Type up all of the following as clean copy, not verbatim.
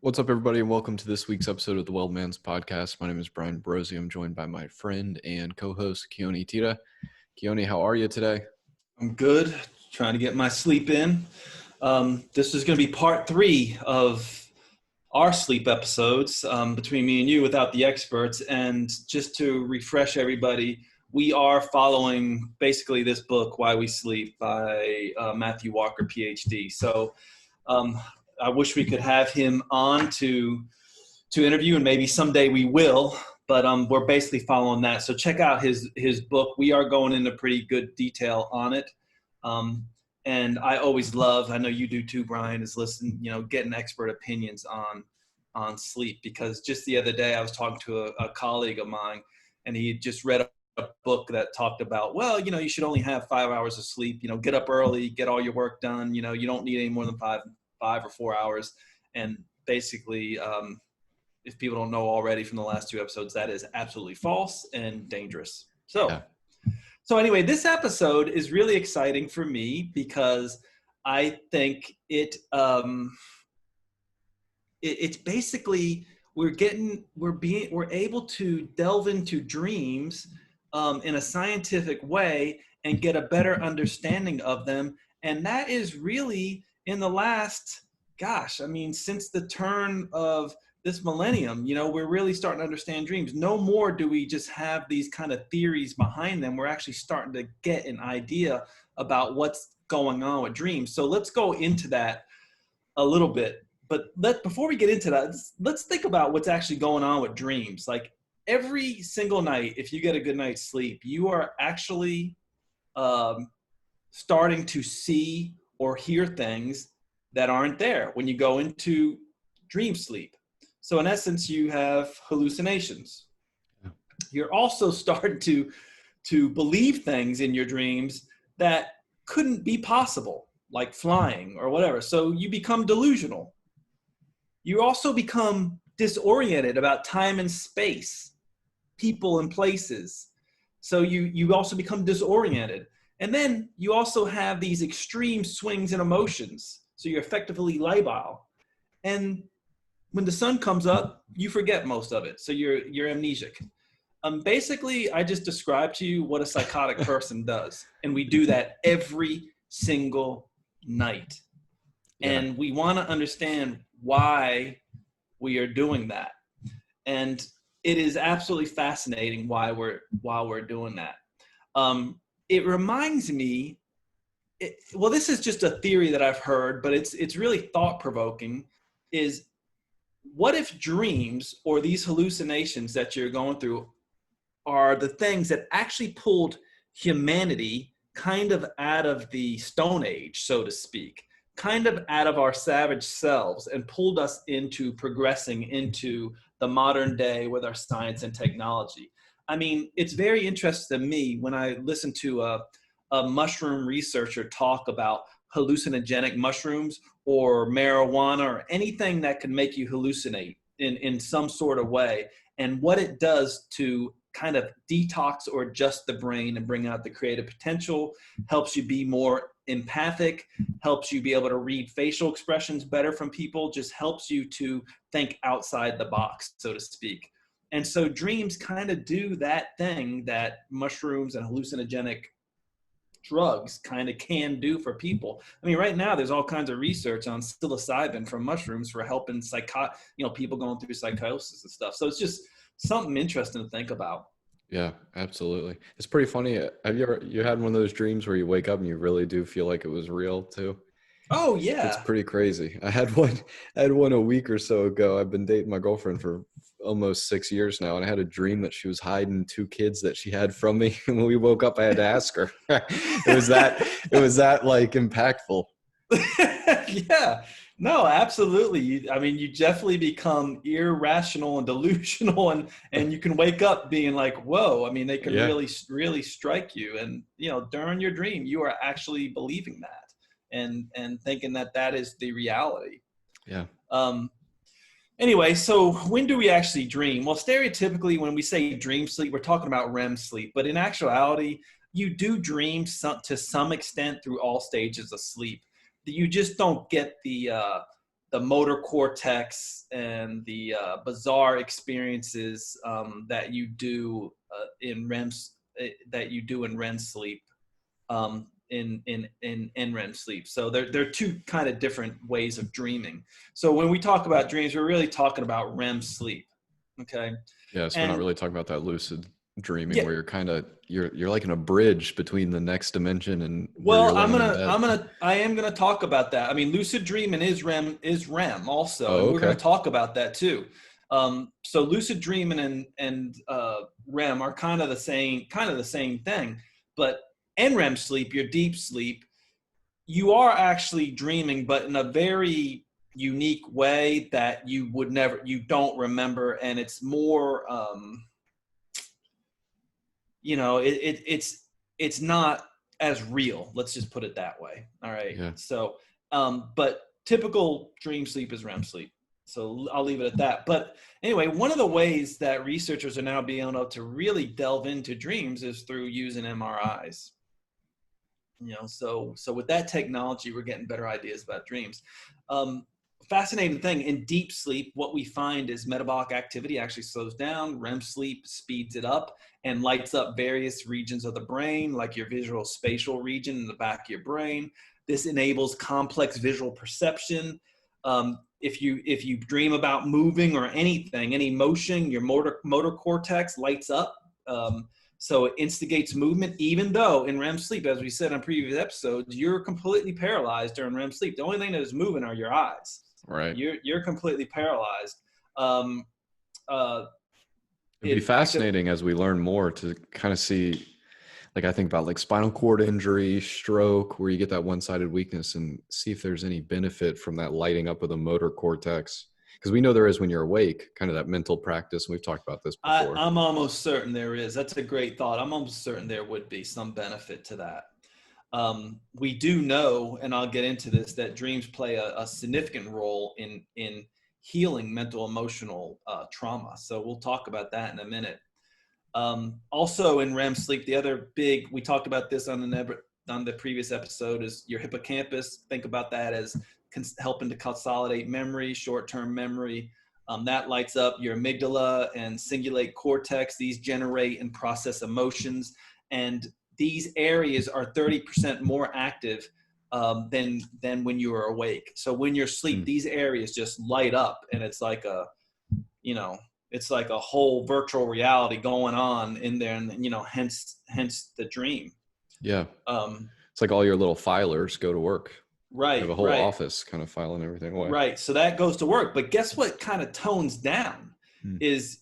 What's up, everybody, and welcome to this week's episode of the Wellman's Podcast. My name is Brian Brosi. I'm joined by my friend and co-host, Keoni Tita. Keoni, how are you today? I'm good, trying to get my sleep in. This is going to be part 3 of our sleep episodes between me and you without the experts. And just to refresh everybody, we are following basically this book, Why We Sleep, by Matthew Walker, PhD. So I wish we could have him on to interview, and maybe someday we will. But we're basically following that. So check out his book. We are going into pretty good detail on it. And I always love, I know you do too, Brian, is getting expert opinions on sleep. Because just the other day I was talking to a colleague of mine, and he just read a book that talked about, well, you should only have 5 hours of sleep. Get up early, get all your work done. You don't need any more than five or 4 hours. And basically, if people don't know already from the last 2 episodes, that is absolutely false and dangerous. So anyway, this episode is really exciting for me because I think it's basically we're able to delve into dreams in a scientific way and get a better understanding of them. And that is really in the last, since the turn of this millennium, we're really starting to understand dreams. No more do we just have these kind of theories behind them. We're actually starting to get an idea about what's going on with dreams. So let's go into that a little bit. But before we get into that, let's think about what's actually going on with dreams. Like every single night, if you get a good night's sleep, you are actually starting to see or hear things that aren't there when you go into dream sleep. So in essence, you have hallucinations. You're also starting to believe things in your dreams that couldn't be possible, like flying or whatever. So you become delusional. You also become disoriented about time and space, people and places. So you also become disoriented. And then you also have these extreme swings in emotions. So you're effectively labile. And when the sun comes up, you forget most of it. So you're amnesic. Basically, I just described to you what a psychotic person does. And we do that every single night. Yeah. And we want to understand why we are doing that. And it is absolutely fascinating why we're doing that. It reminds me, this is just a theory that I've heard, but it's really thought-provoking, is what if dreams or these hallucinations that you're going through are the things that actually pulled humanity kind of out of the Stone Age, so to speak, kind of out of our savage selves and pulled us into progressing into the modern day with our science and technology? I mean, it's very interesting to me when I listen to a mushroom researcher talk about hallucinogenic mushrooms or marijuana or anything that can make you hallucinate in some sort of way, and what it does to kind of detox or adjust the brain and bring out the creative potential, helps you be more empathic, helps you be able to read facial expressions better from people, just helps you to think outside the box, so to speak. And so dreams kind of do that thing that mushrooms and hallucinogenic drugs kind of can do for people. I mean, right now there's all kinds of research on psilocybin from mushrooms for helping people going through psychosis and stuff. So it's just something interesting to think about. Yeah, absolutely. It's pretty funny. Have you had one of those dreams where you wake up and you really do feel like it was real too? Oh It's yeah. pretty crazy. I had one a week or so ago. I've been dating my girlfriend for almost 6 years now, and I had a dream that she was hiding 2 kids that she had from me. And when we woke up, I had to ask her. It was that like impactful. Yeah. No, absolutely. You definitely become irrational and delusional, and you can wake up being like, whoa. I mean, they can Yeah. really, really strike you. And, during your dream, you are actually believing that and thinking that that is the reality. Yeah. Anyway, so when do we actually dream? Well, stereotypically, when we say dream sleep, we're talking about REM sleep. But in actuality, you do dream to some extent through all stages of sleep. You just don't get the motor cortex and the bizarre experiences that you do in REM sleep, in NREM sleep. So they're two kind of different ways of dreaming. So when we talk about dreams, we're really talking about REM sleep. Okay. Yeah, so we're not And really talking about that lucid dreaming yeah, where you're like in a bridge between the next dimension and where you're well, laying in bed. I am gonna talk about that. I mean, lucid dreaming is REM also, and Oh, we're gonna okay. talk about that too. So lucid dreaming and REM are kind of the same thing, but NREM sleep, your deep sleep, you are actually dreaming, but in a very unique way that you don't remember, and it's more, it's not as real. Let's just put it that way. All right. Yeah. So, but typical dream sleep is REM sleep. So I'll leave it at that. But anyway, one of the ways that researchers are now being able to really delve into dreams is through using MRIs. So with that technology, we're getting better ideas about dreams. Fascinating thing, in deep sleep, what we find is metabolic activity actually slows down. REM sleep speeds it up and lights up various regions of the brain, like your visual spatial region in the back of your brain. This enables complex visual perception. If you dream about moving or anything, any motion, your motor cortex lights up. So it instigates movement, even though in REM sleep, as we said on previous episodes, you're completely paralyzed during REM sleep. The only thing that is moving are your eyes. Right. You're completely paralyzed. Um, It'd be fascinating as we learn more to kind of see, like I think about like spinal cord injury, stroke, where you get that one-sided weakness, and see if there's any benefit from that lighting up of the motor cortex. Because we know there is when you're awake, kind of that mental practice. And we've talked about this before. I'm almost certain there is. That's a great thought. I'm almost certain there would be some benefit to that. We do know, and I'll get into this, that dreams play a significant role in healing mental emotional trauma. So we'll talk about that in a minute. Also in REM sleep, the other big, we talked about this on the previous episode, is your hippocampus. Think about that as helping to consolidate memory, short-term memory. That lights up your amygdala and cingulate cortex. These generate and process emotions. And these areas are 30% more active than when you are awake. So when you're asleep, these areas just light up, and it's like it's like a whole virtual reality going on in there, and hence the dream. Yeah. It's like all your little filers go to work. Right. You have a whole office kind of filing everything away. Right. So that goes to work. But guess what kind of tones down is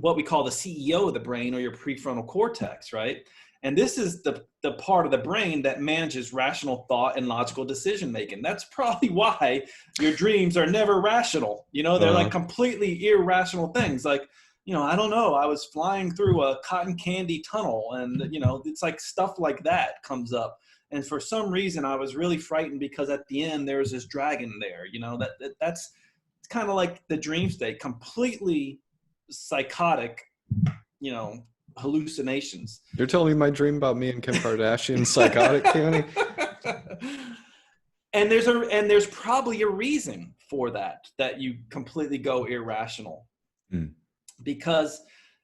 what we call the CEO of the brain, or your prefrontal cortex, right? And this is the part of the brain that manages rational thought and logical decision making. That's probably why your dreams are never rational. They're like completely irrational things. Like, I don't know, I was flying through a cotton candy tunnel, and it's like stuff like that comes up. And for some reason, I was really frightened because at the end there was this dragon there. That's it's kind of like the dream state, completely psychotic, hallucinations. You're telling me my dream about me and Kim Kardashian psychotic, Keoni? And there's probably a reason for that you completely go irrational. Because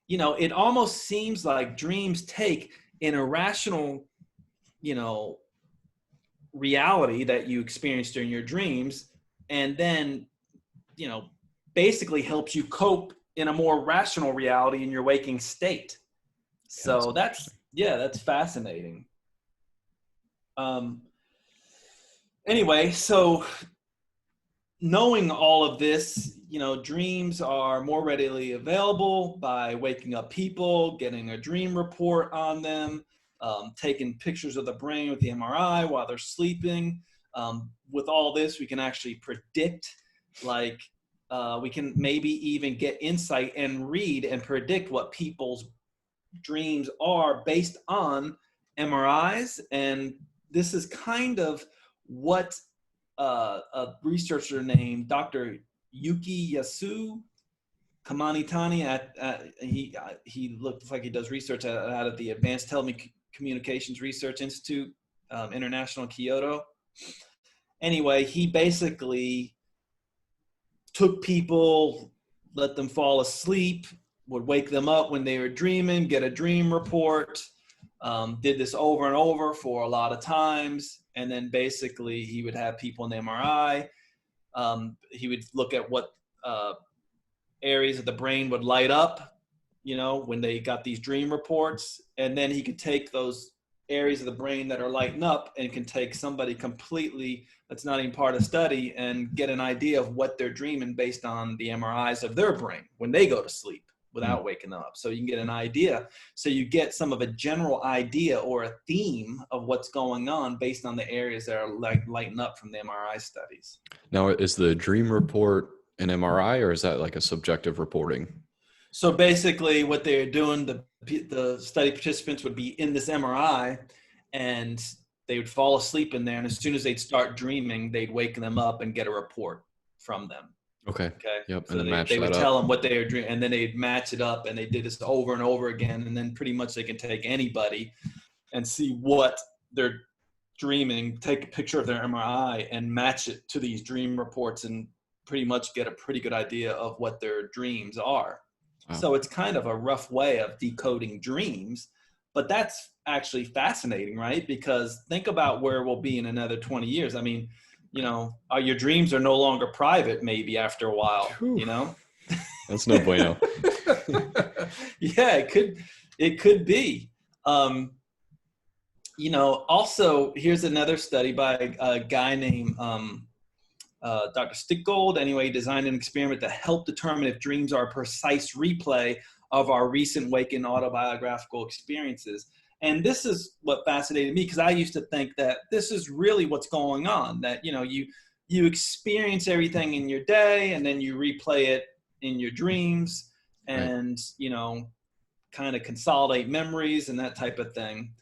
it almost seems like dreams take an irrational reality that you experience during your dreams, and then basically helps you cope in a more rational reality in your waking state. So that's fascinating. Anyway, so knowing all of this, dreams are more readily available by waking up people, getting a dream report on them, taking pictures of the brain with the MRI while they're sleeping. With all this, we can actually predict, we can maybe even get insight and read and predict what people's dreams are based on MRIs. And this is kind of what a researcher named Dr. Yuki Yasu Kamanitani he looks like he does research out of the Advanced Telecommunications Research Institute, International, Kyoto. Anyway, he basically took people, let them fall asleep, would wake them up when they were dreaming, get a dream report, did this over and over for a lot of times. And then basically he would have people in the MRI. He would look at what areas of the brain would light up, when they got these dream reports. And then he could take those areas of the brain that are lighting up and can take somebody completely that's not even part of the study and get an idea of what they're dreaming based on the MRIs of their brain when they go to sleep without waking them up. So you can get an idea. So you get some of a general idea or a theme of what's going on based on the areas that are lighting up from the MRI studies. Now, is the dream report an MRI, or is that like a subjective reporting? So basically what they're doing, the study participants would be in this MRI and they would fall asleep in there. And as soon as they'd start dreaming, they'd wake them up and get a report from them. Okay. Yep. So they would tell them what they were dreaming, and then they'd match it up, and they did this over and over again. And then pretty much they can take anybody and see what they're dreaming, take a picture of their MRI and match it to these dream reports and pretty much get a pretty good idea of what their dreams are. Wow. So it's kind of a rough way of decoding dreams, but that's actually fascinating, right? Because think about where we'll be in another 20 years. I mean, your dreams are no longer private maybe after a while, That's no bueno. Yeah, it could be. Also here's another study by a guy named Dr. Stickgold. Anyway, he designed an experiment to help determine if dreams are a precise replay of our recent waking autobiographical experiences. And this is what fascinated me, because I used to think that this is really what's going on, that, you experience everything in your day and then you replay it in your dreams and, kind of consolidate memories and that type of thing.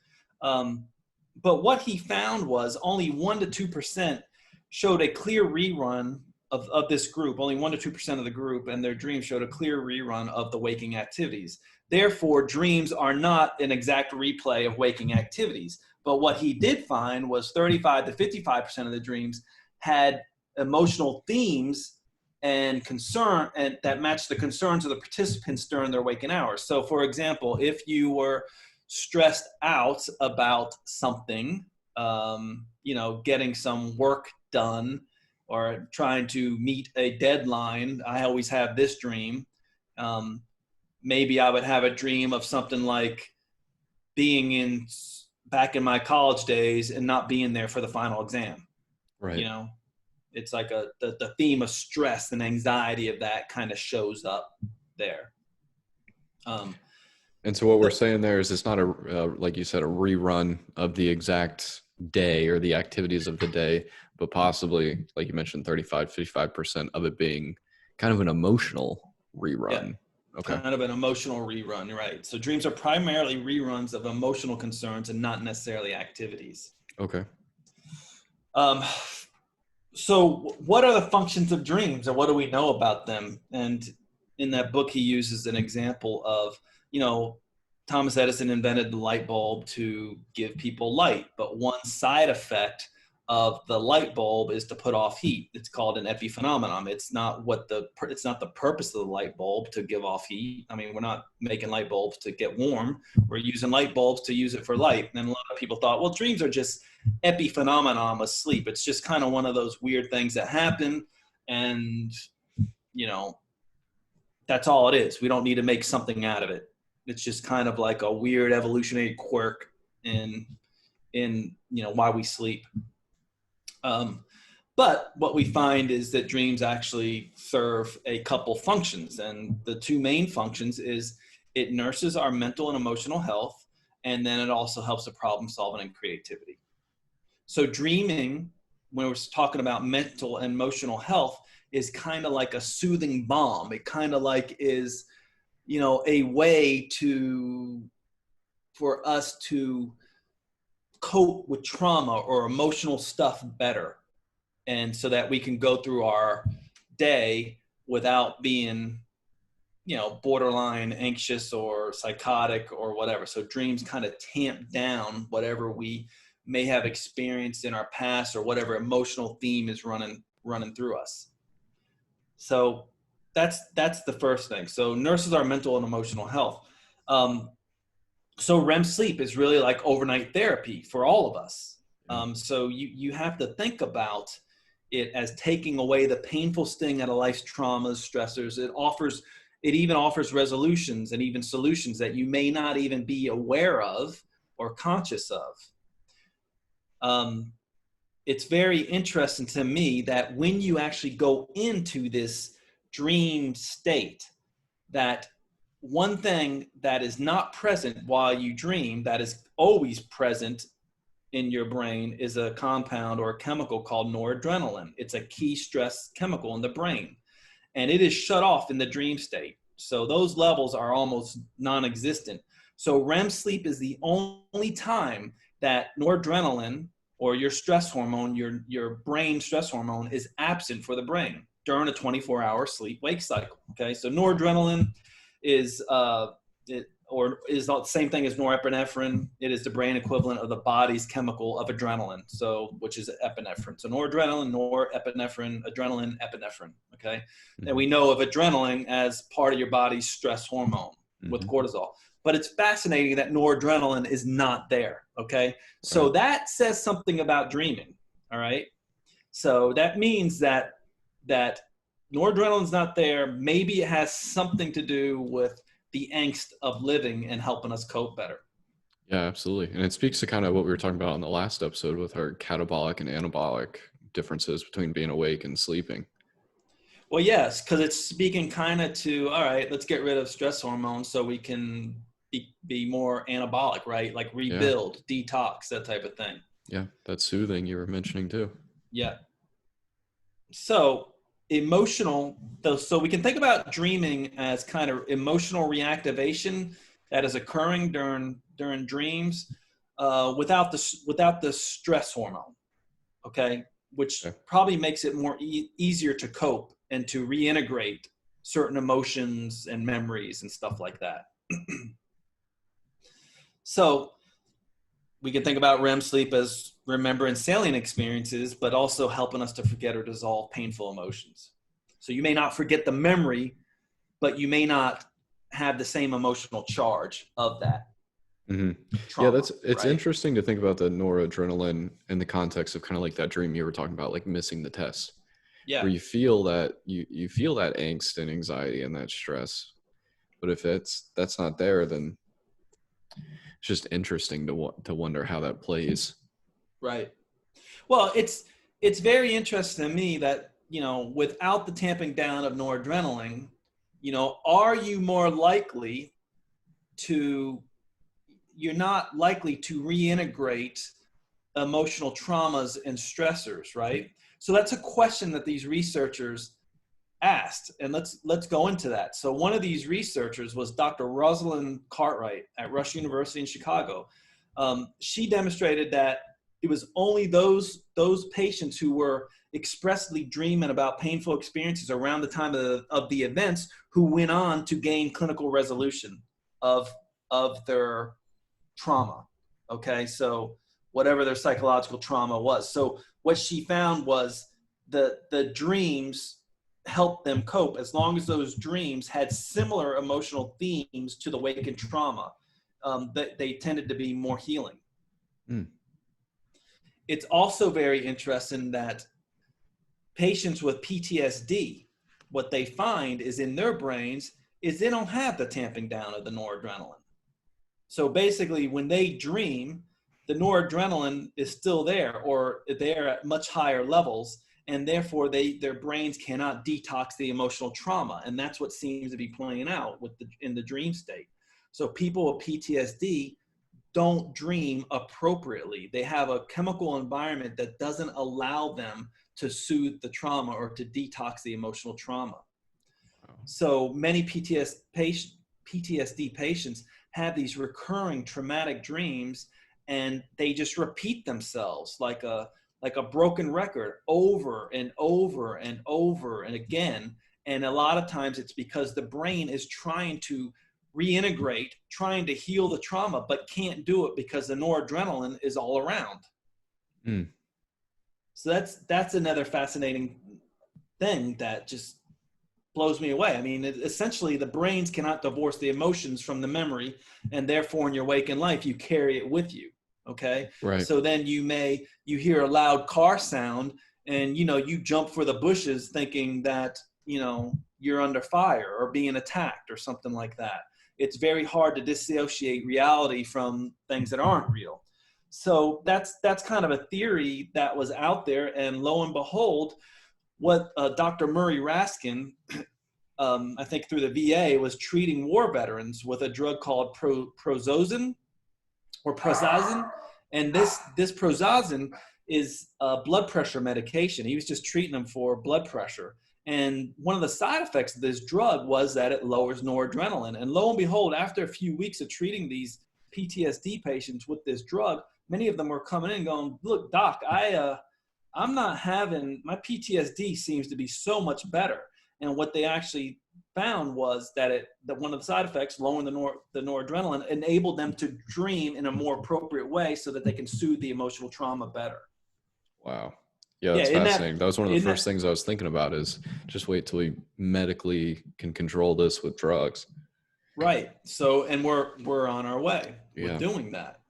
But what he found was only 1 to 2% showed a clear rerun of this group. Only 1 to 2% of the group and their dreams showed a clear rerun of the waking activities. Therefore, dreams are not an exact replay of waking activities. But what he did find was 35 to 55% of the dreams had emotional themes and concern, and that matched the concerns of the participants during their waking hours. So, for example, if you were stressed out about something, getting some work done or trying to meet a deadline, I always have this dream. Maybe I would have a dream of something like being back in my college days and not being there for the final exam. Right. It's like the theme of stress and anxiety of that kind of shows up there. And so what we're saying there is it's not like you said, a rerun of the exact day or the activities of the day, but possibly, like you mentioned, 35, 55% of it being kind of an emotional rerun. Yeah. Okay. Kind of an emotional rerun, right? So dreams are primarily reruns of emotional concerns and not necessarily activities. Okay. So what are the functions of dreams, or what do we know about them? And in that book, he uses an example of, Thomas Edison invented the light bulb to give people light, but one side effect of the light bulb is to put off heat. It's called an epiphenomenon. It's not the purpose of the light bulb to give off heat. I mean, we're not making light bulbs to get warm. We're using light bulbs to use it for light. And a lot of people thought, well, dreams are just epiphenomenon of sleep. It's just kind of one of those weird things that happen. And, that's all it is. We don't need to make something out of it. It's just kind of like a weird evolutionary quirk in why we sleep. But what we find is that dreams actually serve a couple functions. And the two main functions is it nurses our mental and emotional health, and then it also helps with problem solving and creativity. So dreaming, when we're talking about mental and emotional health, is kind of like a soothing balm. It kind of like is, a way for us to cope with trauma or emotional stuff better. And so that we can go through our day without being, borderline anxious or psychotic or whatever. So dreams kind of tamp down whatever we may have experienced in our past or whatever emotional theme is running through us. So that's the first thing. So nurses are mental and emotional health. So REM sleep is really like overnight therapy for all of us. So you have to think about it as taking away the painful sting out of life's traumas, stressors. It even offers resolutions and even solutions that you may not even be aware of or conscious of. It's very interesting to me that when you actually go into this dream state, that one thing that is not present while you dream, that is always present in your brain, is a compound or a chemical called noradrenaline. It's a key stress chemical in the brain, and it is shut off in the dream state. So those levels are almost non-existent. So REM sleep is the only time that noradrenaline, or your stress hormone, your brain stress hormone, is absent for the brain during a 24-hour sleep-wake cycle. Okay, so noradrenaline is the same thing as norepinephrine. It is the brain equivalent of the body's chemical of adrenaline, so which is epinephrine. So noradrenaline, norepinephrine, adrenaline, epinephrine. Okay, mm-hmm. And we know of adrenaline as part of your body's stress hormone with cortisol. But it's fascinating that noradrenaline is not there. Okay, so that says something about dreaming. All right, so that means that noradrenaline's not there. Maybe it has something to do with the angst of living and helping us cope better. Yeah, absolutely. And it speaks to kind of what we were talking about on the last episode with our catabolic and anabolic differences between being awake and sleeping. Well, yes, because it's speaking kind of to, all right, let's get rid of stress hormones so we can be more anabolic, right? Like rebuild, detox, that type of thing. Yeah, that's soothing you were mentioning too. Yeah. So so we can think about dreaming as kind of emotional reactivation that is occurring during dreams without the stress hormone, okay, which probably makes it more easier to cope and to reintegrate certain emotions and memories and stuff like that. So we can think about REM sleep as remembering salient experiences, but also helping us to forget or dissolve painful emotions. So you may not forget the memory, but you may not have the same emotional charge of that. Trauma, yeah, it's interesting to think about the noradrenaline in the context of kind of like that dream you were talking about, like missing the test. Yeah. Where you feel that you feel that angst and anxiety and that stress. But if that's not there, then it's just interesting to wonder how that plays. Right. Well, it's very interesting to me that, without the tamping down of noradrenaline, are you more likely you're not likely to reintegrate emotional traumas and stressors, right? So that's a question that these researchers asked, and let's go into that. So one of these researchers was Dr. Rosalind Cartwright at Rush University in Chicago. She demonstrated that it was only those patients who were expressly dreaming about painful experiences around the time of the events who went on to gain clinical resolution of their trauma. Okay, so whatever their psychological trauma was. So what she found was the dreams helped them cope as long as those dreams had similar emotional themes to the waking trauma. That they tended to be more healing. It's also very interesting that patients with PTSD, what they find is in their brains is they don't have the tamping down of the noradrenaline. So basically when they dream, the noradrenaline is still there, or they're at much higher levels, and therefore their brains cannot detox the emotional trauma. And that's what seems to be playing out in the dream state. So people with PTSD don't dream appropriately. They have a chemical environment that doesn't allow them to soothe the trauma or to detox the emotional trauma. So many PTSD patients have these recurring traumatic dreams, and they just repeat themselves like a broken record over and over and over and again. And a lot of times it's because the brain is trying to reintegrate, trying to heal the trauma, but can't do it because the noradrenaline is all around. So that's another fascinating thing that just blows me away. I mean, essentially the brains cannot divorce the emotions from the memory, and therefore in your waking life, you carry it with you. Okay. Right. So then you hear a loud car sound and, you jump for the bushes thinking that, you're under fire or being attacked or something like that. It's very hard to dissociate reality from things that aren't real. So that's kind of a theory that was out there. And lo and behold, what Dr. Murray Raskin, I think through the VA, was treating war veterans with a drug called prozazin or prozazin. And this prozazin is a blood pressure medication. He was just treating them for blood pressure. And one of the side effects of this drug was that it lowers noradrenaline. And lo and behold, after a few weeks of treating these PTSD patients with this drug, many of them were coming in going, look, doc, I'm not having, my PTSD seems to be so much better. And what they actually found was that one of the side effects, lowering the noradrenaline, enabled them to dream in a more appropriate way so that they can soothe the emotional trauma better. Wow. Yeah, that's fascinating. That was one of the first things I was thinking about, is just wait till we medically can control this with drugs. Right. So, and we're on our way with doing that.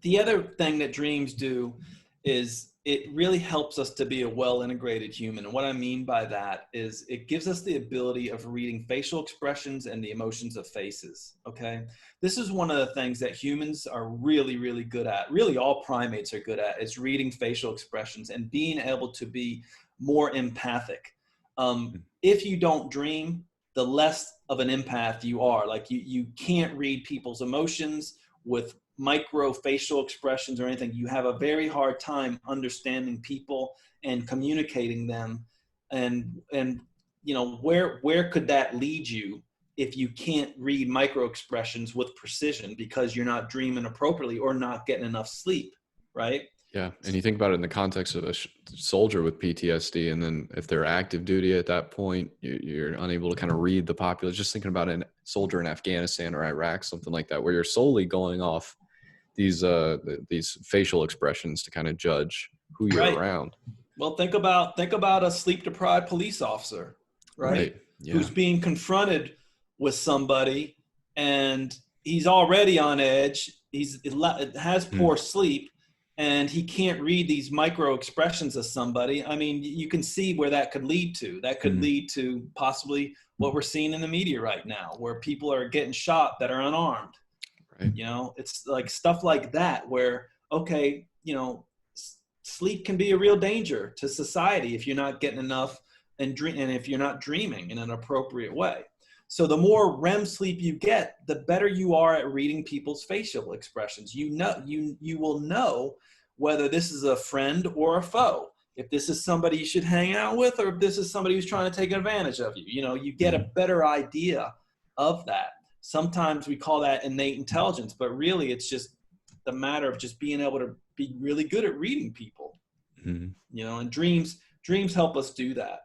The other thing that dreams do is it really helps us to be a well-integrated human. And what I mean by that is it gives us the ability of reading facial expressions and the emotions of faces, okay? This is one of the things that humans are really, really good at. Really, all primates are good at, is reading facial expressions and being able to be more empathic. If you don't dream, the less of an empath you are. Like you can't read people's emotions with micro facial expressions or anything. You have a very hard time understanding people and communicating them. And where could that lead you if you can't read micro expressions with precision because you're not dreaming appropriately or not getting enough sleep, right? Yeah. And you think about it in the context of a soldier with PTSD, and then if they're active duty at that point, you're unable to kind of read the populace. Just thinking about a soldier in Afghanistan or Iraq, something like that, where you're solely going off these facial expressions to kind of judge who you're around. Well, think about a sleep deprived police officer, right? Yeah. Who's being confronted with somebody and he's already on edge. Has poor sleep and he can't read these micro expressions of somebody. I mean, you can see where that could lead to. That could lead to possibly what we're seeing in the media right now, where people are getting shot that are unarmed. Right. It's like stuff like that where, okay, sleep can be a real danger to society if you're not getting enough and if you're not dreaming in an appropriate way. So the more REM sleep you get, the better you are at reading people's facial expressions. You will know whether this is a friend or a foe, if this is somebody you should hang out with, or if this is somebody who's trying to take advantage of you. You get a better idea of that. Sometimes we call that innate intelligence, but really it's just the matter of just being able to be really good at reading people. And dreams help us do that.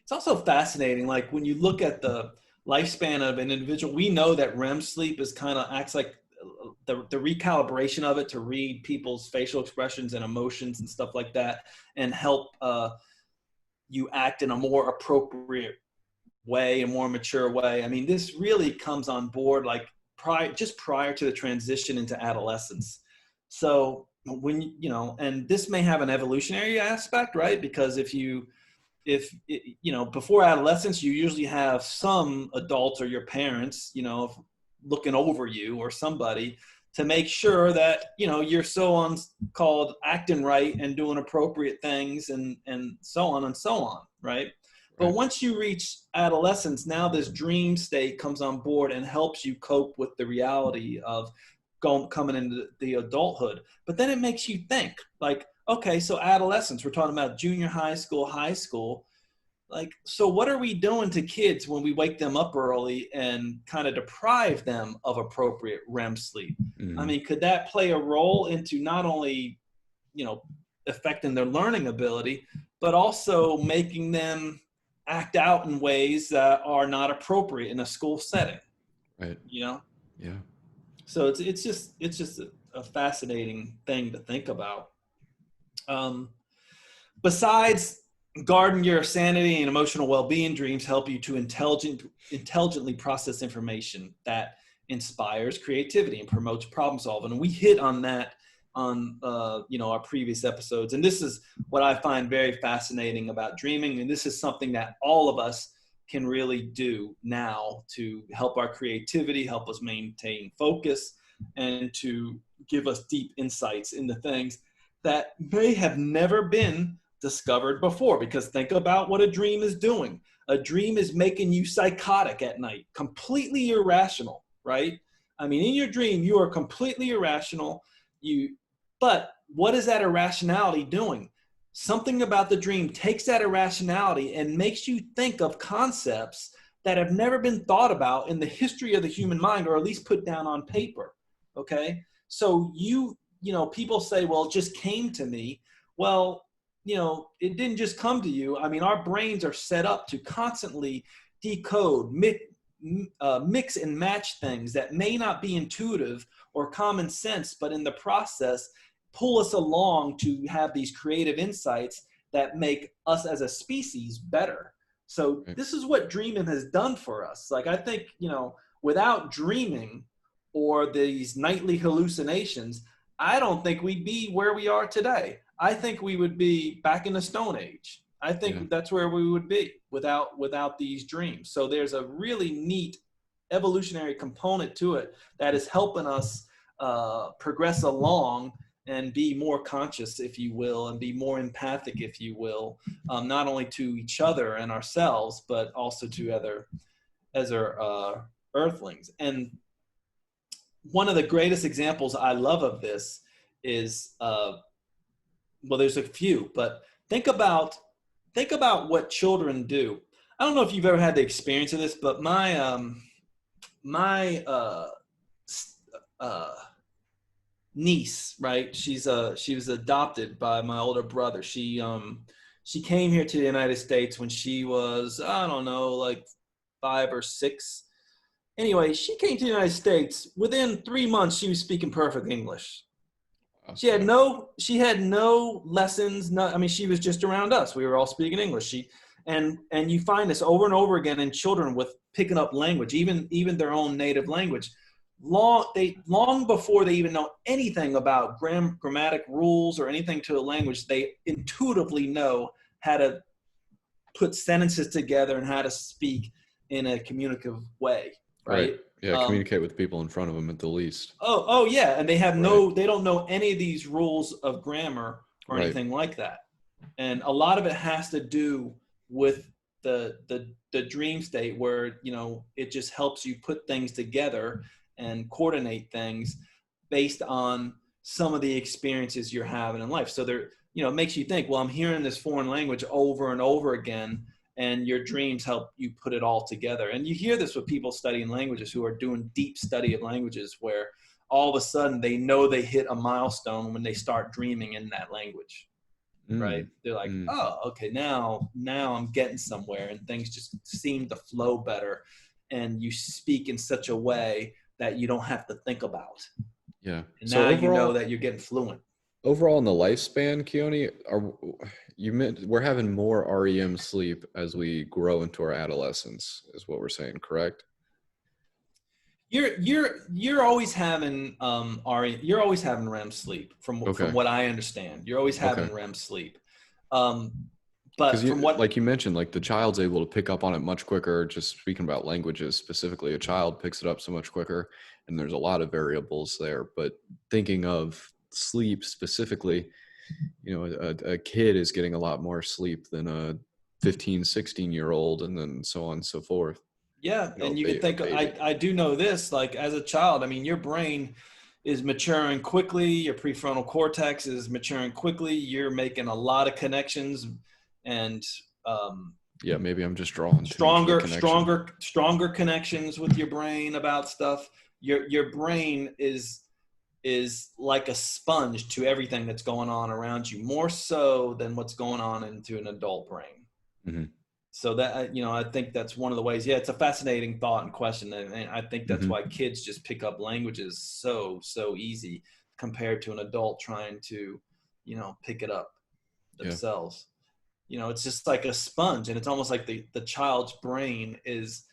It's also fascinating, like when you look at the lifespan of an individual, we know that REM sleep is kind of acts like the recalibration of it to read people's facial expressions and emotions and stuff like that, and help you act in a more appropriate way, a more mature way. I mean, this really comes on board like prior to the transition into adolescence. So when, and this may have an evolutionary aspect, right? Because if before adolescence, you usually have some adult or your parents, looking over you or somebody to make sure that, you're so on called acting right and doing appropriate things and so on and so on. Right. But once you reach adolescence, now this dream state comes on board and helps you cope with the reality of coming into the adulthood. But then it makes you think like, okay, so adolescence, we're talking about junior high school. Like, so what are we doing to kids when we wake them up early and kind of deprive them of appropriate REM sleep? I mean, could that play a role into not only, affecting their learning ability, but also making them act out in ways that are not appropriate in a school setting? Right. Yeah. So it's just a fascinating thing to think about. Besides guarding your sanity and emotional well-being, dreams help you to intelligently process information that inspires creativity and promotes problem solving. And we hit on that on our previous episodes. And this is what I find very fascinating about dreaming. And this is something that all of us can really do now to help our creativity, help us maintain focus, and to give us deep insights into things that may have never been discovered before. Because think about what a dream is doing. A dream is making you psychotic at night, completely irrational, right? I mean, in your dream, you are completely irrational. But what is that irrationality doing? Something about the dream takes that irrationality and makes you think of concepts that have never been thought about in the history of the human mind, or at least put down on paper. Okay. So people say, well, it just came to me. Well, it didn't just come to you. I mean, our brains are set up to constantly decode, mix and match things that may not be intuitive or common sense, but in the process, pull us along to have these creative insights that make us as a species better. So this is what dreaming has done for us. Like, I think, without dreaming or these nightly hallucinations, I don't think we'd be where we are today. I think we would be back in the Stone Age. I think that's where we would be without these dreams. So there's a really neat evolutionary component to it that is helping us progress along and be more conscious, if you will, and be more empathic, if you will, not only to each other and ourselves, but also to other earthlings. And one of the greatest examples I love of this is, there's a few, but think about what children do. I don't know if you've ever had the experience of this, but my niece, right? She was adopted by my older brother. She came here to the United States when she was, I don't know, like 5 or 6. Anyway, she came to the United States. Within 3 months, she was speaking perfect English. She had no lessons. She was just around us. We were all speaking English. And you find this over and over again in children with picking up language, even their own native language. Long before they even know anything about grammatic rules or anything to a language, they intuitively know how to put sentences together and how to speak in a communicative way, right? Yeah, communicate with people in front of them at the least. Oh yeah, and they have they don't know any of these rules of grammar or anything like that. And a lot of it has to do with the dream state where, it just helps you put things together and coordinate things based on some of the experiences you're having in life. So there, it makes you think, well, I'm hearing this foreign language over and over again, and your dreams help you put it all together. And you hear this with people studying languages who are doing deep study of languages, where all of a sudden they know they hit a milestone when they start dreaming in that language. Right? They're like, oh, okay, now I'm getting somewhere, and things just seem to flow better, and you speak in such a way that you don't have to think about. Yeah. And so now overall, you know that you're getting fluent. Overall, in the lifespan, Keoni, we're having more REM sleep as we grow into our adolescence, is what we're saying, correct? You're always having you're always having REM sleep from what I understand. You're always having REM sleep. But from what, like you mentioned, like the child's able to pick up on it much quicker. Just speaking about languages specifically, a child picks it up so much quicker, and there's a lot of variables there. But thinking of sleep specifically, a kid is getting a lot more sleep than a 15, 16-year-old, and then so on and so forth. Yeah. And you can think, I do know this, like as a child, your brain is maturing quickly. Your prefrontal cortex is maturing quickly. You're making a lot of connections, and maybe I'm just drawing stronger connections with your brain about stuff. Your brain is like a sponge to everything that's going on around you, more so than what's going on into an adult brain. Mm-hmm. So that, I think that's one of the ways. Yeah, it's a fascinating thought and question. And I think that's why kids just pick up languages so easy compared to an adult trying to, pick it up. themselves. You know, it's just like a sponge, and it's almost like the child's brain is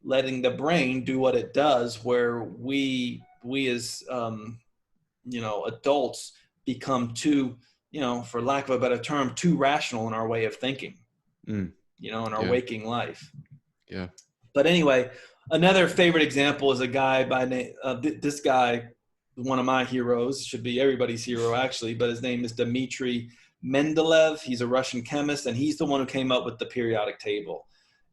letting the brain do what it does, where we as you know, adults become too, you know, for lack of a better term, too rational in our way of thinking, you know, in our waking life. Yeah. But anyway, another favorite example is a guy by name, this guy, one of my heroes, should be everybody's hero actually, but his name is Dmitry Mendeleev. He's a Russian chemist, and he's the one who came up with the periodic table.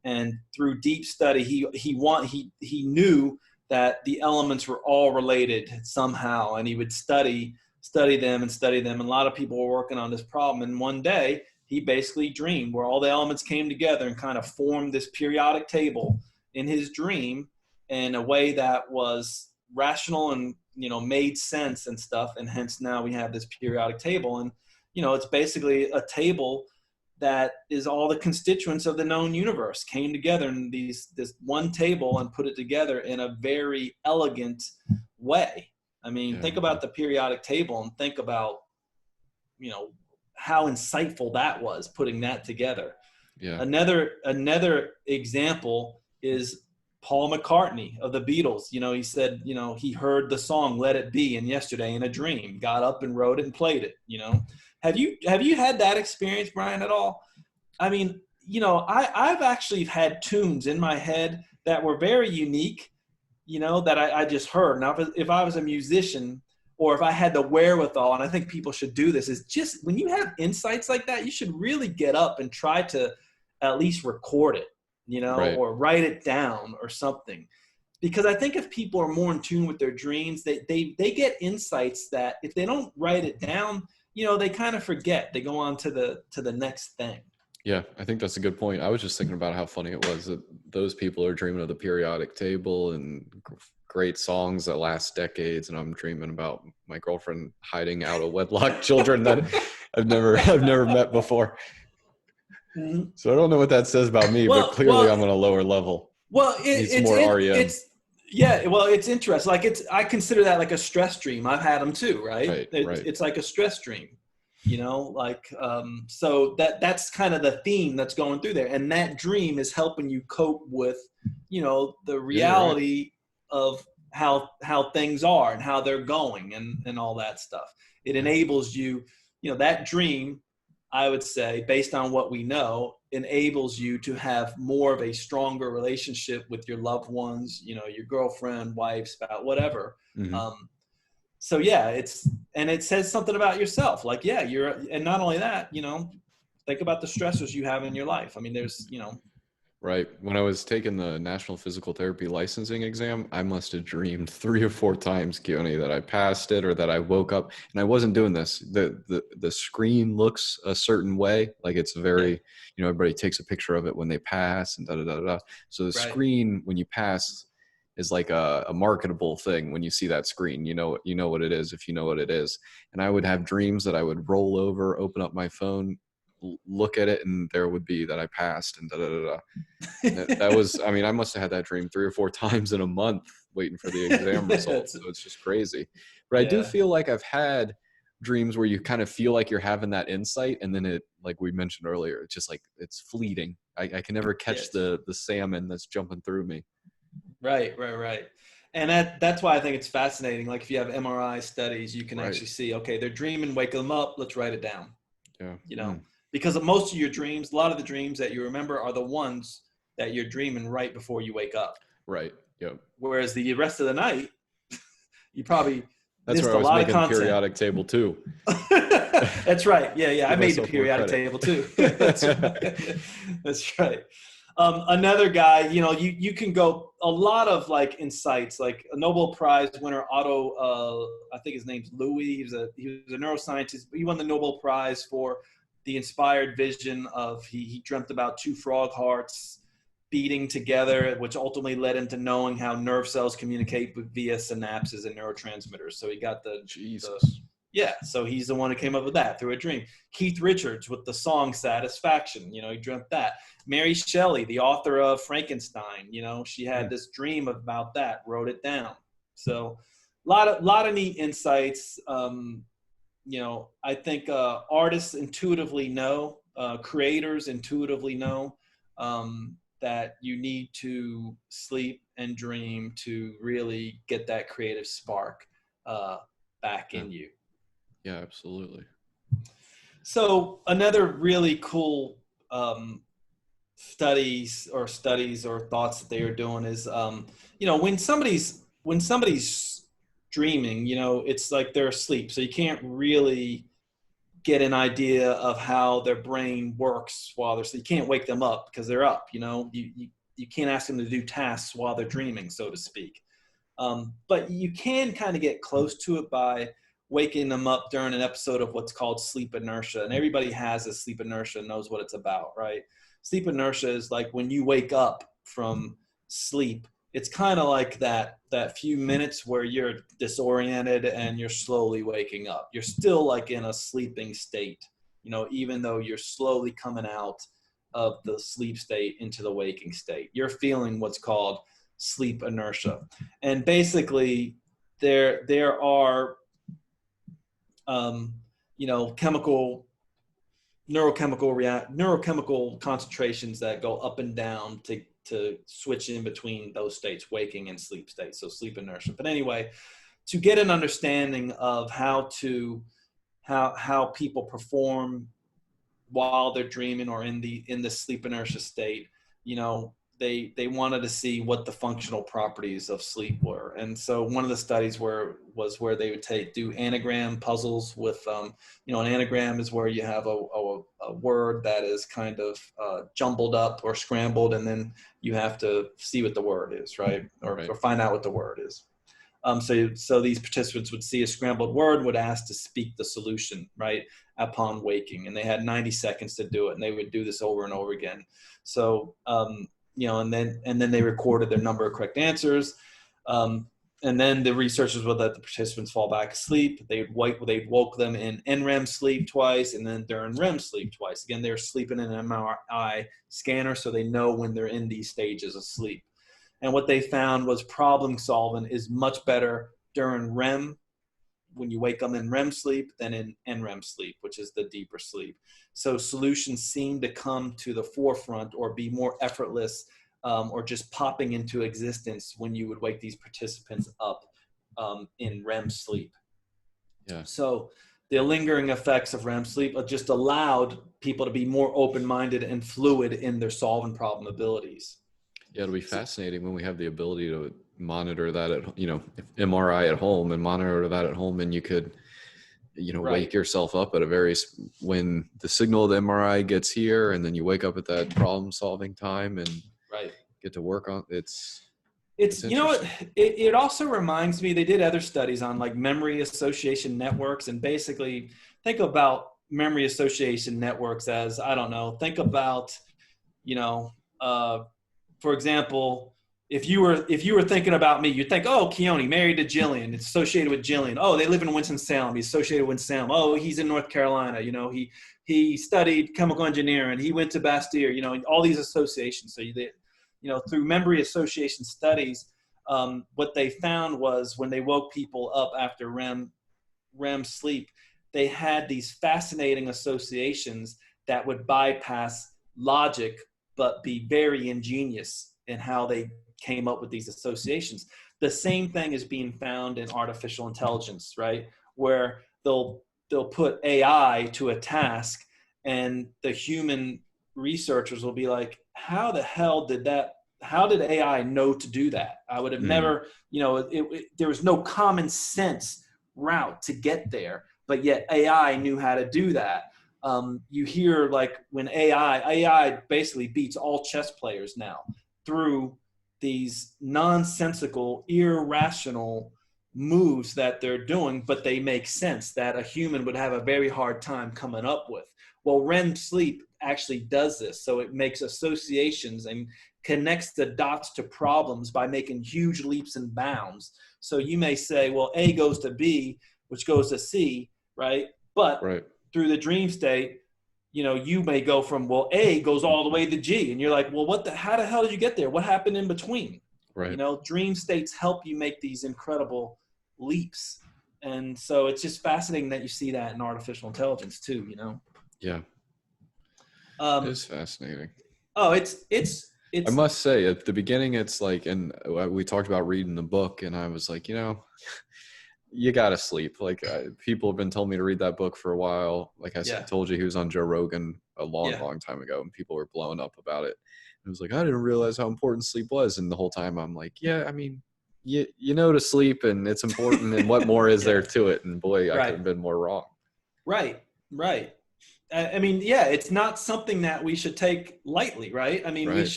And through deep study, he knew that the elements were all related somehow, and he would study them. And a lot of people were working on this problem. And one day, he basically dreamed where all the elements came together and kind of formed this periodic table in his dream in a way that was rational and, you know, made sense and stuff. And hence now we have this periodic table. And, you know, it's basically a table that is all the constituents of the known universe came together in this one table and put it together in a very elegant way. I mean, think about the periodic table and think about, you know, how insightful that was, putting that together. Yeah. Another example is Paul McCartney of the Beatles. You know, he said, you know, he heard the song "Let It Be" in yesterday in a dream, got up and wrote it and played it. You know, have you had that experience, Brian, at all? I mean, you know, I've actually had tunes in my head that were very unique, you know, that I just heard. Now, if I was a musician, or if I had the wherewithal, and I think people should do this, is just when you have insights like that, you should really get up and try to at least record it, you know, or write it down or something. Because I think if people are more in tune with their dreams, they get insights that if they don't write it down, you know, they kind of forget. They go on to the next thing. Yeah, I think that's a good point. I was just thinking about how funny it was that those people are dreaming of the periodic table and great songs that last decades, and I'm dreaming about my girlfriend hiding out of wedlock children that I've never met before. Mm-hmm. So I don't know what that says about me, but clearly I'm on a lower level. Well, it's more REM. It's interesting. Like I consider that like a stress dream. I've had them too, right? It's like a stress dream. You know, like, so that's kind of the theme that's going through there. And that dream is helping you cope with, you know, the reality of how things are and how they're going and all that stuff. It enables you, you know, that dream, I would say, based on what we know, enables you to have more of a stronger relationship with your loved ones, you know, your girlfriend, wife, spouse, whatever. Mm-hmm. So yeah, it says something about yourself. Like, yeah, and not only that, you know, think about the stressors you have in your life. I mean, there's, you know. Right. When I was taking the National Physical Therapy licensing exam, I must have dreamed 3 or 4 times, Keoni, that I passed it or that I woke up. And I wasn't doing this. The screen looks a certain way. Like it's very, you know, everybody takes a picture of it when they pass and da-da-da-da. So the screen, when you pass, is like a marketable thing. When you see that screen, you know what it is if you know what it is. And I would have dreams that I would roll over, open up my phone, look at it, and there would be that I passed and that was, I mean, I must have had that dream 3 or 4 times in a month waiting for the exam results. So it's just crazy. But I do feel like I've had dreams where you kind of feel like you're having that insight, and then it, like we mentioned earlier, it's just like it's fleeting. I can never catch the salmon that's jumping through me. Right. And that's why I think it's fascinating. Like if you have MRI studies, you can actually see, okay, they're dreaming, wake them up, let's write it down. Yeah. You know, because most of your dreams, a lot of the dreams that you remember are the ones that you're dreaming right before you wake up. Right. Yep. Whereas the rest of the night, you probably That's missed where I was a lot making of content. Periodic table too. That's right. Yeah. I made the periodic table too. That's right. That's right. Another guy, you know, you can go a lot of like insights, like a Nobel Prize winner, Otto, I think his name's Louis. He was a neuroscientist. He won the Nobel Prize for the inspired vision of, he dreamt about 2 frog hearts beating together, which ultimately led him to knowing how nerve cells communicate via synapses and neurotransmitters. So he got so he's the one who came up with that through a dream. Keith Richards with the song Satisfaction, you know, he dreamt that. Mary Shelley, the author of Frankenstein, you know, she had this dream about that, wrote it down. So a lot of neat insights. I think artists intuitively know, creators intuitively know that you need to sleep and dream to really get that creative spark back Yeah. in you. Yeah, absolutely. So another really cool studies or thoughts that they are doing is, when somebody's dreaming, it's like they're asleep, so you can't really get an idea of how their brain works while they're asleep. You can't wake them up because they're up. You can't ask them to do tasks while they're dreaming, so to speak. But you can kind of get close to it by waking them up during an episode of what's called sleep inertia. And everybody has a sleep inertia and knows what it's about, right? Sleep inertia is like when you wake up from sleep, it's kind of like that few minutes where you're disoriented and you're slowly waking up. You're still like in a sleeping state, even though you're slowly coming out of the sleep state into the waking state. You're feeling what's called sleep inertia. And basically there are neurochemical concentrations that go up and down to switch in between those states, waking and sleep states, so sleep inertia. But anyway, to get an understanding of how people perform while they're dreaming or in the sleep inertia state, they wanted to see what the functional properties of sleep were. And so one of the studies was where they would do anagram puzzles with, an anagram is where you have a word that is kind of jumbled up or scrambled, and then you have to see what the word is, right? Or find out what the word is. So these participants would see a scrambled word and would ask to speak the solution, right, upon waking. And they had 90 seconds to do it, and they would do this over and over again. So, and then they recorded their number of correct answers. And then the researchers would let the participants fall back asleep. They'd woke them in NREM sleep twice, and then during REM sleep twice. Again, they're sleeping in an MRI scanner, so they know when they're in these stages of sleep. And what they found was problem solving is much better during REM, when you wake up in REM sleep, than in NREM sleep, which is the deeper sleep. So solutions seem to come to the forefront or be more effortless, or just popping into existence when you would wake these participants up in REM sleep. Yeah. So the lingering effects of REM sleep just allowed people to be more open-minded and fluid in their solving problem abilities. Yeah, it'll be fascinating when we have the ability to monitor that if MRI at home and monitor that at home, and you could, wake yourself up at when the signal of the MRI gets here, and then you wake up at that problem solving time and get to work on it's it also reminds me, they did other studies on like memory association networks, and basically think about memory association networks as, I don't know, think about, for example, if you were thinking about me, you'd think, oh, Keoni, married to Jillian, it's associated with Jillian. Oh, they live in Winston-Salem, he's associated with Salem. Oh, he's in North Carolina, he studied chemical engineering, he went to Bastyr, all these associations. So through memory association studies, what they found was when they woke people up after REM sleep, they had these fascinating associations that would bypass logic but be very ingenious in how they came up with these associations. The same thing is being found in artificial intelligence, right? Where they'll put AI to a task, and the human researchers will be like, how did AI know to do that? I would have never, there was no common sense route to get there, but yet AI knew how to do that. You hear like when AI basically beats all chess players now through these nonsensical, irrational moves that they're doing, but they make sense that a human would have a very hard time coming up with. Well, REM sleep actually does this. So it makes associations and connects the dots to problems by making huge leaps and bounds. So you may say, well, A goes to B, which goes to C, right? But through the dream state, you may go from, well, A goes all the way to G, and you're like, well, how the hell did you get there? What happened in between? Right. Dream states help you make these incredible leaps. And so it's just fascinating that you see that in artificial intelligence too, you know? Yeah, it Um, is fascinating. oh, I it's, must say, at the beginning, it's like, and we talked about reading the book, and I was like, you gotta sleep. Like, people have been telling me to read that book for a while. Like yeah, told you, he was on Joe Rogan a long, yeah, long time ago, and people were blowing up about it. It was like, I didn't realize how important sleep was, and the whole time I'm like, yeah, I mean, you know to sleep, and it's important, and what more is there yeah, to it? And boy, I could right, have been more wrong. right, right. I mean, yeah, it's not something that we should take lightly, right? I mean, Right?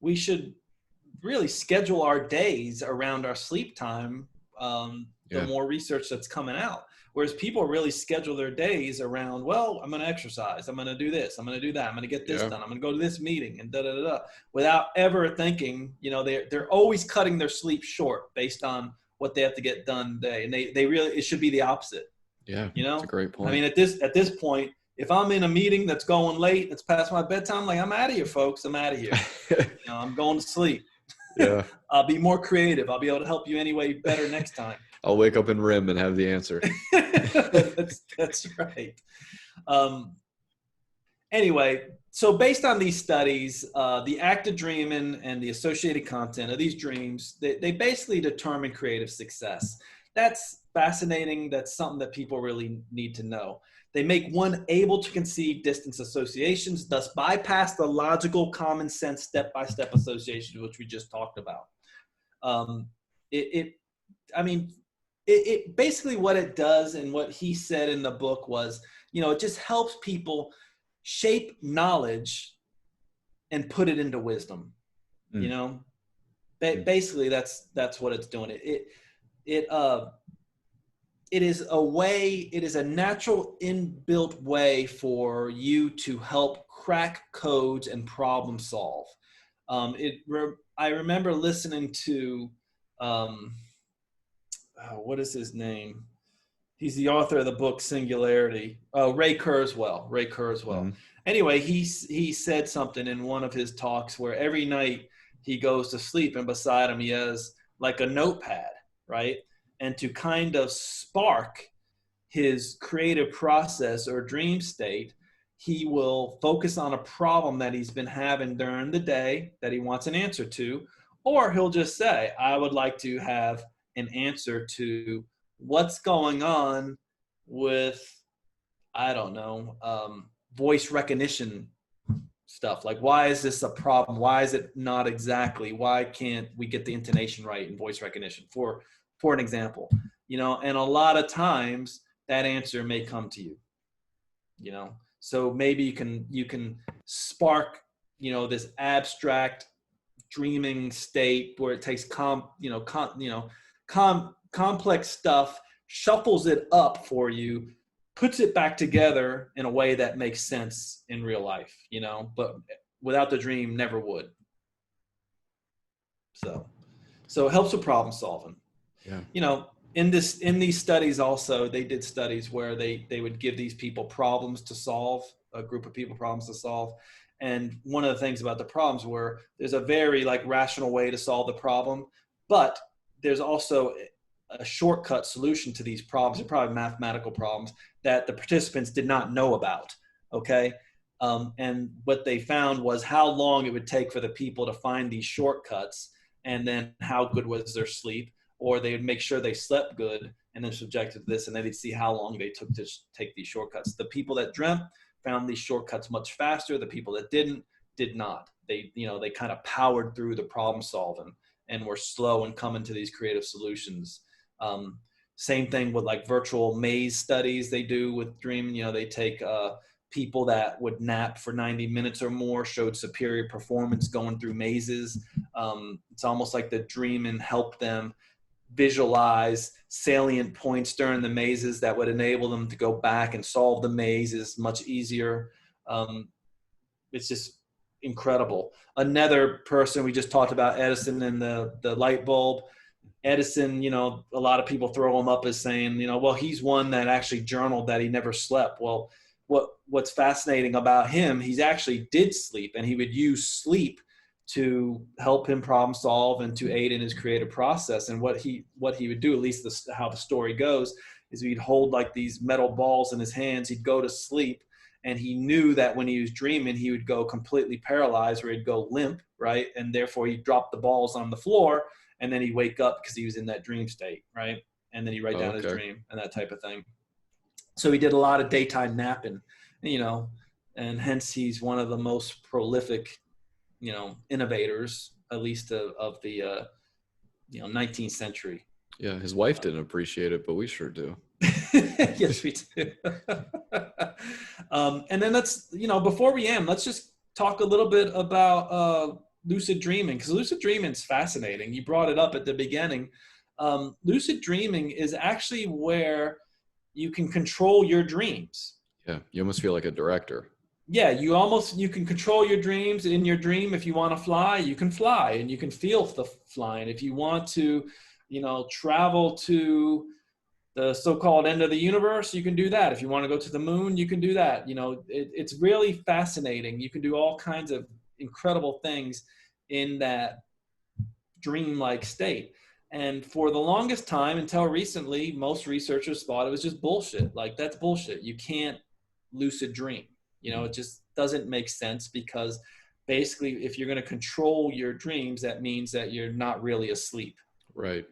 we should really schedule our days around our sleep time. The Yeah. more research that's coming out, whereas people really schedule their days around, well, I'm going to exercise, I'm going to do this, I'm going to do that, I'm going to get this Yeah. done, I'm going to go to this meeting, and da da da da, without ever thinking, you know, they're always cutting their sleep short based on what they have to get done today, and they really, it should be the opposite, Yeah. you It's a know. great I point. mean, at this point, if I'm in a meeting that's going late, that's past my bedtime, like, I'm out of here, folks, I'm out of here, you know, I'm going to sleep. Yeah. I'll be more creative. I'll be able to help you anyway better next time. I'll wake up in RIM and have the answer. That's right. Um, anyway, so based on these studies, the act of dreaming and the associated content of these dreams, they basically determine creative success. That's fascinating. That's something that people really need to know. They make one able to conceive distance associations, thus bypass the logical, common sense, step-by-step associations, which we just talked about. Um, it I mean, it basically what it does and what he said in the book was, you know, it just helps people shape knowledge and put it into wisdom. You Mm. know, Mm. basically that's what it's doing. It it is a way. It is a natural inbuilt way for you to help crack codes and problem solve. I remember listening to um, what is his name? He's the author of the book Singularity. Oh, Ray Kurzweil. Ray Kurzweil. Mm. Anyway, he said something in one of his talks where every night he goes to sleep and beside him he has like a notepad, right? And to kind of spark his creative process or dream state, he will focus on a problem that he's been having during the day that he wants an answer to, or he'll just say, I would like to have an answer to what's going on with, I don't know, voice recognition stuff. Like, why is this a problem? Why is it not exactly? Why can't we get the intonation right in voice recognition? For an example, you know, and a lot of times that answer may come to you, you know. So maybe you can spark, you know, this abstract dreaming state where it takes complex stuff, shuffles it up for you, puts it back together in a way that makes sense in real life, you know, but without the dream never would. So it helps with problem solving. Yeah. You know, in these studies also, they did studies where they would give these people problems to solve, a group of people problems to solve. And one of the things about the problems were there's a very like rational way to solve the problem, but there's also a shortcut solution to these problems. They're probably mathematical problems that the participants did not know about. Okay. And what they found was how long it would take for the people to find these shortcuts, and then how good was their sleep, or they would make sure they slept good and then subjected to this, and then they'd see how long they took to take these shortcuts. The people that dreamt found these shortcuts much faster. The people that didn't did not. They, you know, they kind of powered through the problem solving and were slow in coming to these creative solutions. Um, Same thing with like virtual maze studies they do with dreaming. You know, they take people that would nap for 90 minutes or more, showed superior performance going through mazes. It's almost like the dreaming helped them visualize salient points during the mazes that would enable them to go back and solve the mazes much easier. Um, it's just incredible. Another person, we just talked about Edison and the light bulb. Edison, you know, a lot of people throw him up as saying, you know, well, he's one that actually journaled that he never slept. Well, what's fascinating about him, he's actually did sleep, and he would use sleep to help him problem solve and to aid in his creative process. And what he would do, at least how the story goes, is he'd hold like these metal balls in his hands. He'd go to sleep, and he knew that when he was dreaming, he would go completely paralyzed, or he'd go limp, right? And therefore he'd drop the balls on the floor, and then he'd wake up because he was in that dream state, right? And then he'd write down his dream and that type of thing. So he did a lot of daytime napping, and hence he's one of the most prolific, innovators, at least of the 19th century. Yeah, his wife didn't appreciate it, but we sure do. Yes, we do. And then before we end, let's just talk a little bit about lucid dreaming, because lucid dreaming is fascinating. You brought it up at the beginning. Lucid dreaming is actually where you can control your dreams. Yeah, you almost feel like a director. Yeah, you can control your dreams. In your dream, if you want to fly, you can fly, and you can feel the flying. If you want to, travel to the so-called end of the universe, you can do that. If you want to go to the moon, you can do that. It's really fascinating. You can do all kinds of incredible things in that dream-like state. And for the longest time, until recently, most researchers thought it was just bullshit. Like, that's bullshit. You can't lucid dream. It just doesn't make sense, because basically if you're going to control your dreams, that means that you're not really asleep. Right.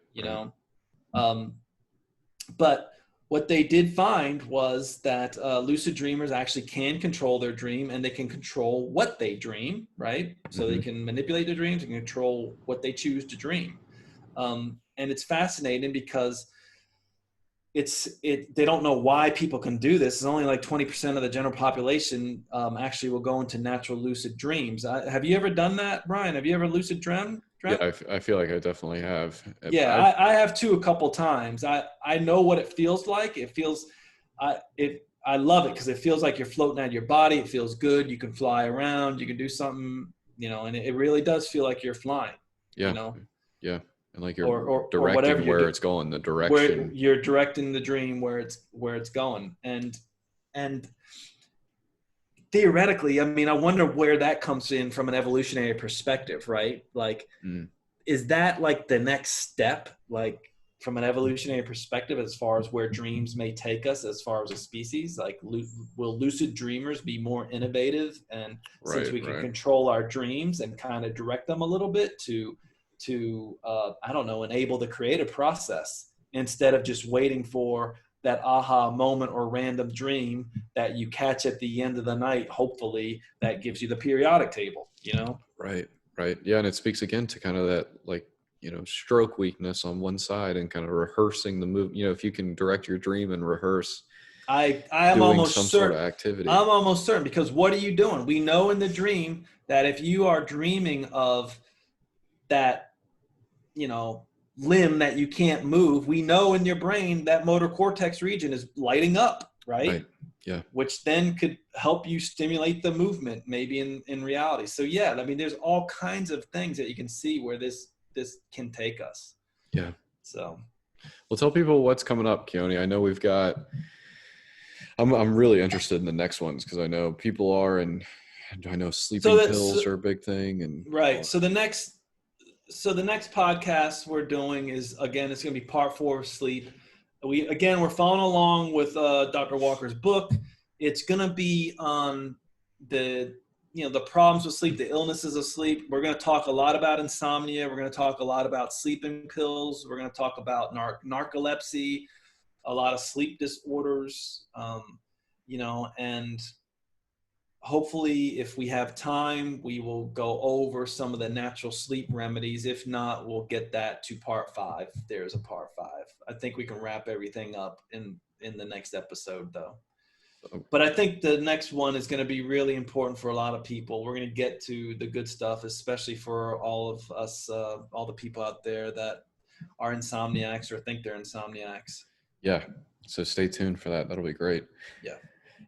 But what they did find was that lucid dreamers actually can control their dream, and they can control what they dream, right? So they can manipulate their dreams and control what they choose to dream. And it's fascinating because they don't know why people can do this. It's only like 20% of the general population actually will go into natural lucid dreams. Have you ever done that, Brian? Have you ever lucid dreamt? Yeah, I feel like I definitely have. Yeah, I have too, a couple times. I know what it feels like. I love it because it feels like you're floating out of your body. It feels good. You can fly around. You can do something, and it really does feel like you're flying. Yeah. Yeah. And like you're directing where it's going, the direction. Where you're directing the dream where it's going. And theoretically, I wonder where that comes in from an evolutionary perspective, right? Like, is that like the next step, like from an evolutionary perspective, as far as where dreams may take us as far as a species? Like, will lucid dreamers be more innovative? And since we can control our dreams and kind of direct them a little bit to I don't know, enable the creative process, instead of just waiting for that aha moment or random dream that you catch at the end of the night, hopefully, that gives you the periodic table, Right. Yeah. And it speaks again to kind of that, like, stroke weakness on one side, and kind of rehearsing the move. If you can direct your dream and rehearse, I am almost certain, sort of activity. I'm almost certain, because what are you doing? We know in the dream that if you are dreaming of that, limb that you can't move, we know in your brain that motor cortex region is lighting up, right? Yeah. Which then could help you stimulate the movement, maybe in reality. So yeah, there's all kinds of things that you can see where this can take us. Yeah. So, well, tell people what's coming up, Keoni. I know we've got. I'm really interested in the next ones, because I know people are, and I know sleeping pills are a big thing, and right. So the next podcast we're doing is, again, it's going to be part 4 of sleep. We're following along with Dr. Walker's book. It's going to be on the problems with sleep, the illnesses of sleep. We're going to talk a lot about insomnia. We're going to talk a lot about sleeping pills. We're going to talk about narcolepsy, a lot of sleep disorders, and hopefully, if we have time, we will go over some of the natural sleep remedies. If not, we'll get that to part 5. There's a part 5. I think we can wrap everything up in the next episode, though. But I think the next one is going to be really important for a lot of people. We're going to get to the good stuff, especially for all of us, all the people out there that are insomniacs or think they're insomniacs. Yeah. So stay tuned for that. That'll be great. Yeah.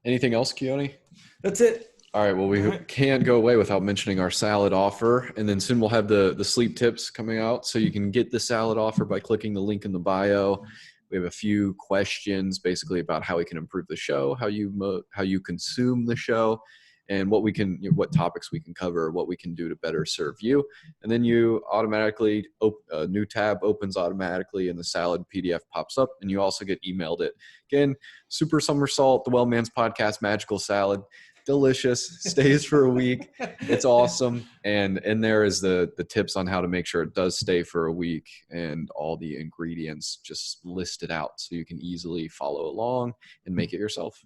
Anything else, Keoni? That's it. All right. Well, we can't go away without mentioning our salad offer. And then soon we'll have the sleep tips coming out. So you can get the salad offer by clicking the link in the bio. We have a few questions basically about how we can improve the show, how you consume the show. and what topics we can cover, what we can do to better serve you. And then you automatically, a new tab opens automatically and the salad PDF pops up, and you also get emailed it. Again, Super Somersault, the Well Man's Podcast, Magical Salad. Delicious, stays for a week. It's awesome. And in there is the tips on how to make sure it does stay for a week, and all the ingredients just listed out so you can easily follow along and make it yourself.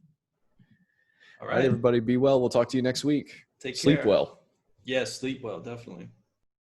All right, everybody, be well. We'll talk to you next week. Take care. Sleep well. Yes, sleep well, definitely.